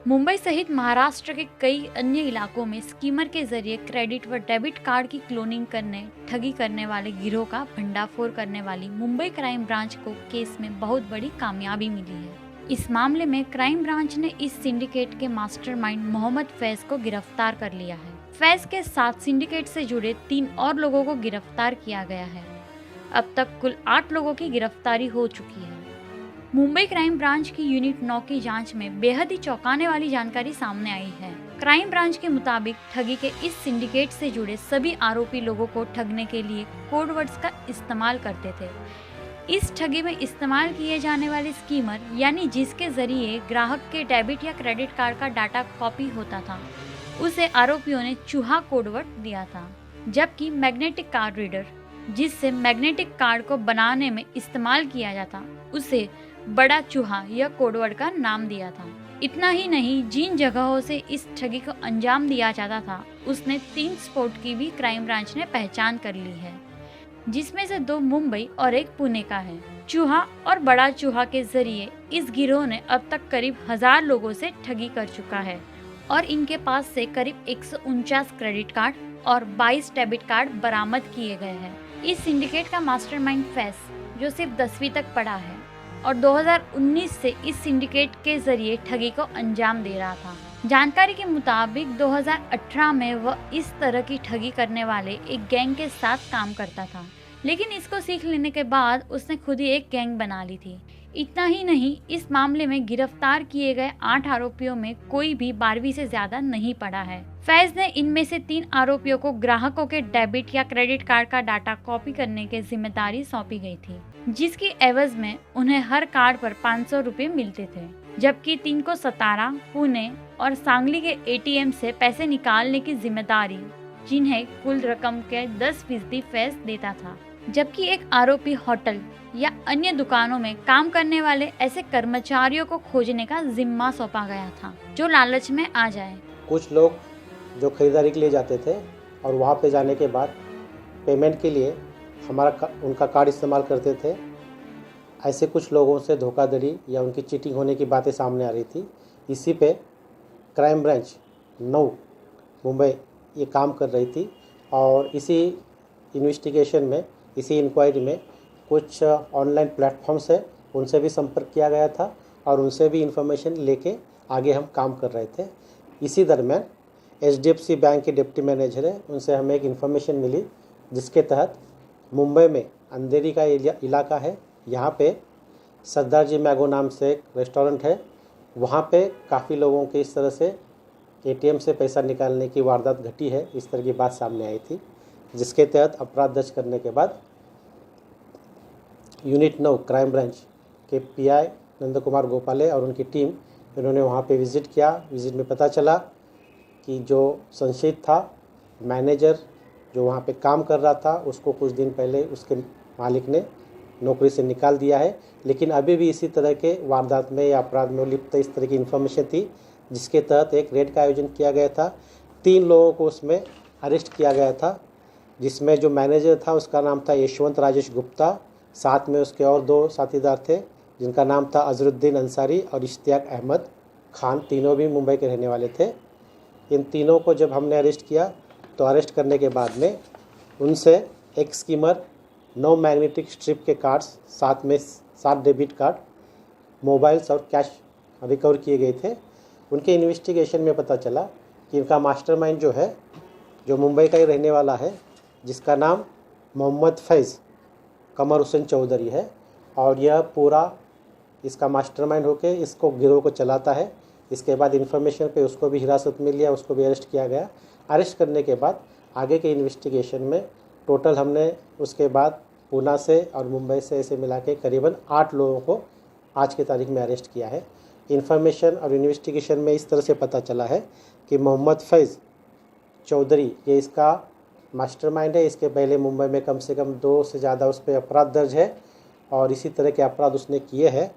मुंबई सहित महाराष्ट्र के कई अन्य इलाकों में स्कीमर के जरिए क्रेडिट व डेबिट कार्ड की क्लोनिंग करने ठगी करने वाले गिरोह का भंडाफोड़ करने वाली मुंबई क्राइम ब्रांच को केस में बहुत बड़ी कामयाबी मिली है। इस मामले में क्राइम ब्रांच ने इस सिंडिकेट के मास्टरमाइंड मोहम्मद फैज को गिरफ्तार कर लिया है। फैज के साथ सिंडिकेट से जुड़े 3 और लोगों को गिरफ्तार किया गया है। अब तक कुल 8 लोगों की गिरफ्तारी हो चुकी है। मुंबई क्राइम ब्रांच की यूनिट 9 की जांच में बेहद ही चौंकाने वाली जानकारी सामने आई है। क्राइम ब्रांच के मुताबिक ठगी के इस सिंडिकेट से जुड़े सभी आरोपी लोगों को ठगने के लिए कोड वर्ड्स का इस्तेमाल करते थे। इस ठगी में इस्तेमाल किए जाने वाले स्कीमर यानी जिसके जरिए ग्राहक के डेबिट या क्रेडिट कार्ड का डाटा कॉपी होता था, उसे आरोपियों ने चूहा कोडवर्ड दिया था। जबकि मैग्नेटिक कार्ड रीडर, जिससे मैग्नेटिक कार्ड को बनाने में इस्तेमाल किया जाता, उसे बड़ा चूहा यह कोडवर्ड का नाम दिया था। इतना ही नहीं, जिन जगहों से इस ठगी को अंजाम दिया जाता था, उसने 3 स्पॉट की भी क्राइम ब्रांच ने पहचान कर ली है, जिसमें से 2 मुंबई और 1 पुणे का है। चूहा और बड़ा चूहा के जरिए इस गिरोह ने अब तक करीब 1000 लोगों से ठगी कर चुका है और इनके पास से करीब 149 क्रेडिट कार्ड और 22 डेबिट कार्ड बरामद किए गए हैं। इस सिंडिकेट का मास्टरमाइंड फैज, जो सिर्फ 10वीं तक पढ़ा है और 2019 से इस सिंडिकेट के जरिए ठगी को अंजाम दे रहा था। जानकारी के मुताबिक 2018 में वह इस तरह की ठगी करने वाले एक गैंग के साथ काम करता था, लेकिन इसको सीख लेने के बाद उसने खुद ही एक गैंग बना ली थी। इतना ही नहीं, इस मामले में गिरफ्तार किए गए 8 आरोपियों में कोई भी 12वीं से ज्यादा नहीं पढ़ा है। फैज ने इनमें से 3 आरोपियों को ग्राहकों के डेबिट या क्रेडिट कार्ड का डाटा कॉपी करने की जिम्मेदारी सौंपी गई थी, जिसकी एवज में उन्हें हर कार्ड पर 500 रुपए मिलते थे। जबकि 3 को सतारा, पुणे और सांगली के एटीएम से पैसे निकालने की जिम्मेदारी, जिन्हें कुल रकम के 10% फैज देता था। जबकि एक आरोपी होटल या अन्य दुकानों में काम करने वाले ऐसे कर्मचारियों को खोजने का जिम्मा सौंपा गया था, जो लालच में आ जाए। कुछ लोग जो खरीदारी के लिए जाते थे और वहाँ पे जाने के बाद पेमेंट के लिए उनका कार्ड इस्तेमाल करते थे। ऐसे कुछ लोगों से धोखाधड़ी या उनकी चीटिंग होने की बातें सामने आ रही थी। इसी पे क्राइम ब्रांच 9 मुंबई ये काम कर रही थी और इसी इन्वेस्टिगेशन में, इसी इंक्वायरी में कुछ ऑनलाइन प्लेटफॉर्म्स है, उनसे भी संपर्क किया गया था और उनसे भी इंफॉर्मेशन लेके आगे हम काम कर रहे थे। इसी दरमियान HDFC बैंक के डिप्टी मैनेजर है, उनसे हमें एक इन्फॉर्मेशन मिली, जिसके तहत मुंबई में अंधेरी का इलाका है, यहाँ पे सरदार जी मैगो नाम से एक रेस्टोरेंट है, वहाँ पे काफ़ी लोगों के इस तरह से ATM से पैसा निकालने की वारदात घटी है। इस तरह की बात सामने आई थी, जिसके तहत अपराध दर्ज करने के बाद यूनिट 9 क्राइम ब्रांच के PI नंद कुमार गोपाले और उनकी टीम, इन्होंने वहाँ पे विज़िट किया। विज़िट में पता चला कि जो संशयित था, मैनेजर जो वहाँ पे काम कर रहा था, उसको कुछ दिन पहले उसके मालिक ने नौकरी से निकाल दिया है, लेकिन अभी भी इसी तरह के वारदात में या अपराध में लिप्त इस तरह की इन्फॉर्मेशन थी, जिसके तहत एक रेड का आयोजन किया गया था। 3 लोगों को उसमें अरेस्ट किया गया था, जिसमें जो मैनेजर था उसका नाम था यशवंत राजेश गुप्ता, साथ में उसके और 2 साथीदार थे, जिनका नाम था अजरुद्दीन अंसारी और इश्तियाक अहमद खान। तीनों भी मुंबई के रहने वाले थे। इन तीनों को जब हमने अरेस्ट किया, तो अरेस्ट करने के बाद में उनसे एक स्कीमर, 9 मैग्नेटिक स्ट्रिप के कार्ड्स, साथ में 7 डेबिट कार्ड, मोबाइल्स और कैश रिकवर किए गए थे। उनके इन्वेस्टिगेशन में पता चला कि इनका मास्टरमाइंड जो है, जो मुंबई का ही रहने वाला है, जिसका नाम मोहम्मद फैज़ कमर हुसैन चौधरी है, और यह पूरा इसका मास्टरमाइंड होके इसको गिरोह को चलाता है। इसके बाद इन्फॉर्मेशन पे उसको भी हिरासत में लिया, उसको भी अरेस्ट किया गया। अरेस्ट करने के बाद आगे के इन्वेस्टिगेशन में टोटल हमने उसके बाद पूना से और मुंबई से ऐसे मिला के करीबन 8 लोगों को आज की तारीख में अरेस्ट किया है। इन्फॉर्मेशन और इन्वेस्टिगेशन में इस तरह से पता चला है कि मोहम्मद फैज़ चौधरी ये इसका मास्टरमाइंड है। इसके पहले मुंबई में कम से कम 2 से ज़्यादा उस पर अपराध दर्ज है और इसी तरह के अपराध उसने किए हैं।